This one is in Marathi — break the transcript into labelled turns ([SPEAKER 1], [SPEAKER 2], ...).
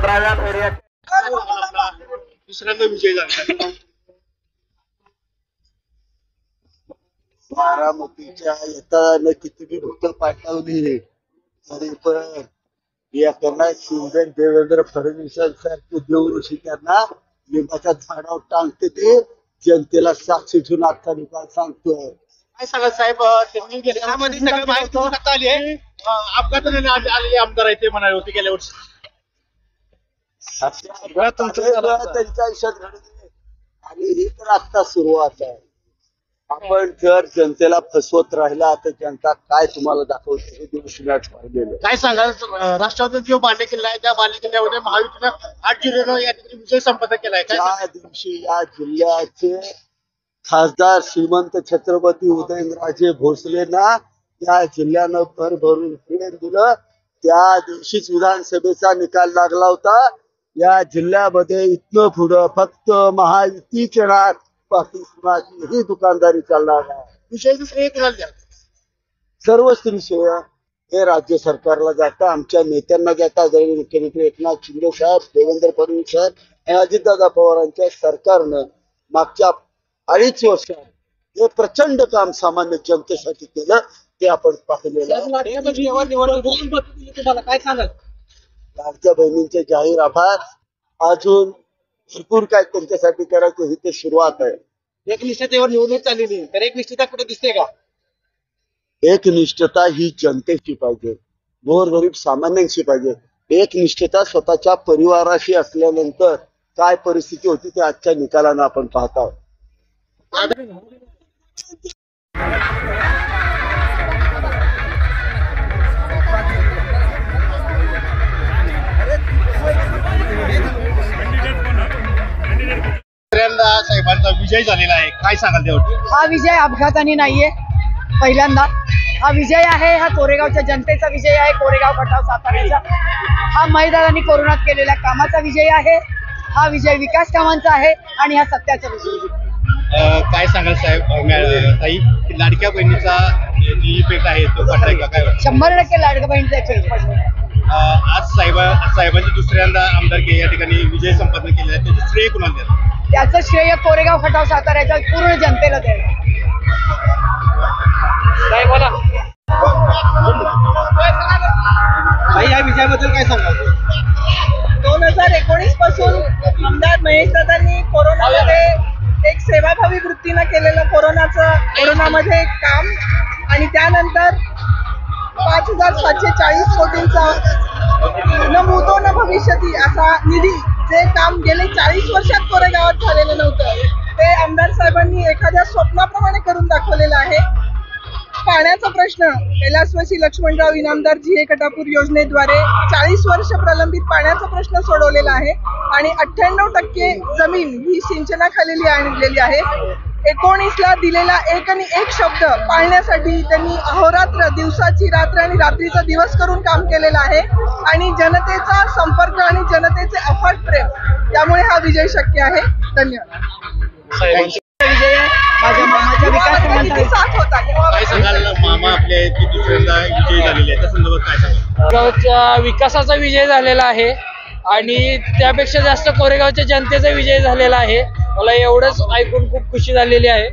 [SPEAKER 1] 15व्या फेरीत
[SPEAKER 2] दुसऱ्यांदा विजय झाला।
[SPEAKER 3] बारामतीच्या येताना किती भूत पाठवली तरी पण एकनाथ शिंदे देवेंद्र फडणवीसांसारखे देवऋषी त्यांना लिंबाच्या झाडावर टांगते ते जनतेला साक्षी ठेवून आजचा निकाल सांगतोय।
[SPEAKER 2] काय सांगा साहेब, त्यांनी गेल्यामध्ये सगळं माहिती आली आहे, अपघाताने आलेले आमदार आहे ते म्हणाले होते गेल्या वर्षी।
[SPEAKER 3] त्यांच्या आयुष्यात घडले आणि ही तर आता सुरुवात आहे। आपण जर जनतेला फसवत राहिला तर जनता काय तुम्हाला दाखवते हे दिवसभरात पाहिलेलं।
[SPEAKER 2] काय सांगाल, राष्ट्रवादी जो बालेकिल्ला आहे त्या बालेकिल्ल्यामध्ये महायुतीनं 8 जिल्ह्यानं या ठिकाणी विजय संपादन केलाय।
[SPEAKER 3] त्या दिवशी या जिल्ह्याचे खासदार श्रीमंत छत्रपती उदयनराजे भोसलेंना या जिल्ह्यानं भरभरून प्रेम दिलं। त्या दिवशीच विधानसभेचा निकाल लागला होता। या जिल्ह्यामध्ये इथनं पुढं फक्त महायुतीच येणार, बाकी कुणाचीही दुकानदारी चालणार नाही।
[SPEAKER 2] विजयचं श्रेय कुणाला द्या?
[SPEAKER 3] सर्वच श्रेय हे राज्य सरकारला जातं, आमच्या नेत्यांना जातात। मुख्यमंत्री एकनाथ शिंदे साहेब, देवेंद्र फडणवीस साहेब आणि अजितदादा पवारांच्या सरकारनं मागच्या 2.5 वर्षात हे प्रचंड काम सामान्य जनतेसाठी केलं, ते आपण पाहिलेलं आहे।
[SPEAKER 2] तुम्हाला काय सांगाल?
[SPEAKER 3] लाडक्या बहिणींचे जाहीर आभार। अजून भरपूर काय त्यांच्यासाठी करायचं ही ते सुरुवात आहे।
[SPEAKER 2] एकनिष्ठतेवर निवडणूक चाललेली, तर एकनिष्ठता कुठे दिसते का?
[SPEAKER 3] एकनिष्ठता ही जनतेची पाहिजे, गोरगरीब सामान्यांशी पाहिजे। एकनिष्ठता स्वतःच्या परिवाराशी असल्यानंतर काय परिस्थिती होती ते आजच्या निकालानं आपण पाहत आहोत।
[SPEAKER 2] साहेबांचा विजय झालेला आहे, काय सांगाल त्यावर?
[SPEAKER 4] हा विजय अपघाताने नाहीये, पहिल्यांदा हा विजय आहे, हा कोरेगावच्या जनतेचा विजय आहे, कोरेगाव खटाव साताऱ्याचा। हा मैदानाने कोरोनात केलेल्या कामाचा विजय आहे, हा विजय विकास कामांचा आहे आणि हा सत्याचा विजय।
[SPEAKER 2] काय सांगाल साहेब, ताई, लाडक्या बहिणीचा जी पेट आहे तो पडलाय का? काय
[SPEAKER 4] 100% लाडक्या बहिणीचा एक पडला।
[SPEAKER 2] आज साहेबांची दुसऱ्यांदा आमदारकी या ठिकाणी विजय संपादन केलेला आहे, त्याचं श्रेय कुणाला द्या?
[SPEAKER 4] त्याचं श्रेय कोरेगाव खटाव साताऱ्याच्या पूर्ण जनतेला देणार।
[SPEAKER 2] काय बोला या विजयाबद्दल काय सांगाल?
[SPEAKER 5] 2019 पासून आमदार महेश दादांनी कोरोनामध्ये एक सेवाभावी वृत्तीनं केलेलं कोरोनामध्ये काम आणि त्यानंतर 5,740 कोटींचा न भूतो न भविष्यती असा निधी, जे काम गेले 40 वर्षात कोरेगावात झालेलं नव्हतं, ते आमदार साहेबांनी एखाद्या स्वप्नाप्रमाणे करून दाखवलेलं आहे। पाण्याचा प्रश्न कैलासवासी लक्ष्मणराव इनामदार जी कटापूर योजनेद्वारे 40 वर्ष प्रलंबित पाण्याचा प्रश्न सोडवलेला आहे आणि 98% जमीन ही सिंचनाखाली आणलेली आहे। 19ला दिलेला एक आणि एक शब्द पाळण्यासाठी त्यांनी अहोरात्र, दिवसाची रात्र आणि रात्रीचा दिवस करून काम केलेलं आहे आणि जनतेचा संपर्क आणि जनतेचे अफाट प्रेम, त्यामुळे हा विजय शक्य आहे। धन्यवाद।
[SPEAKER 4] विजय माझ्या मामाच्या विकास कामांचा
[SPEAKER 5] साथ होता।
[SPEAKER 2] काय सांगाल, मामा आपले की दुसऱ्यांदा विजय झालेले आहे, त्या संदर्भात काय सांगाल?
[SPEAKER 6] कोरेगावच्या विकासाचा विजय झालेला आहे आणि त्यापेक्षा जास्त कोरेगावच्या जनतेचा विजय झालेला आहे। मला एवढंच ऐकून खूप खुशी झालेली आहे।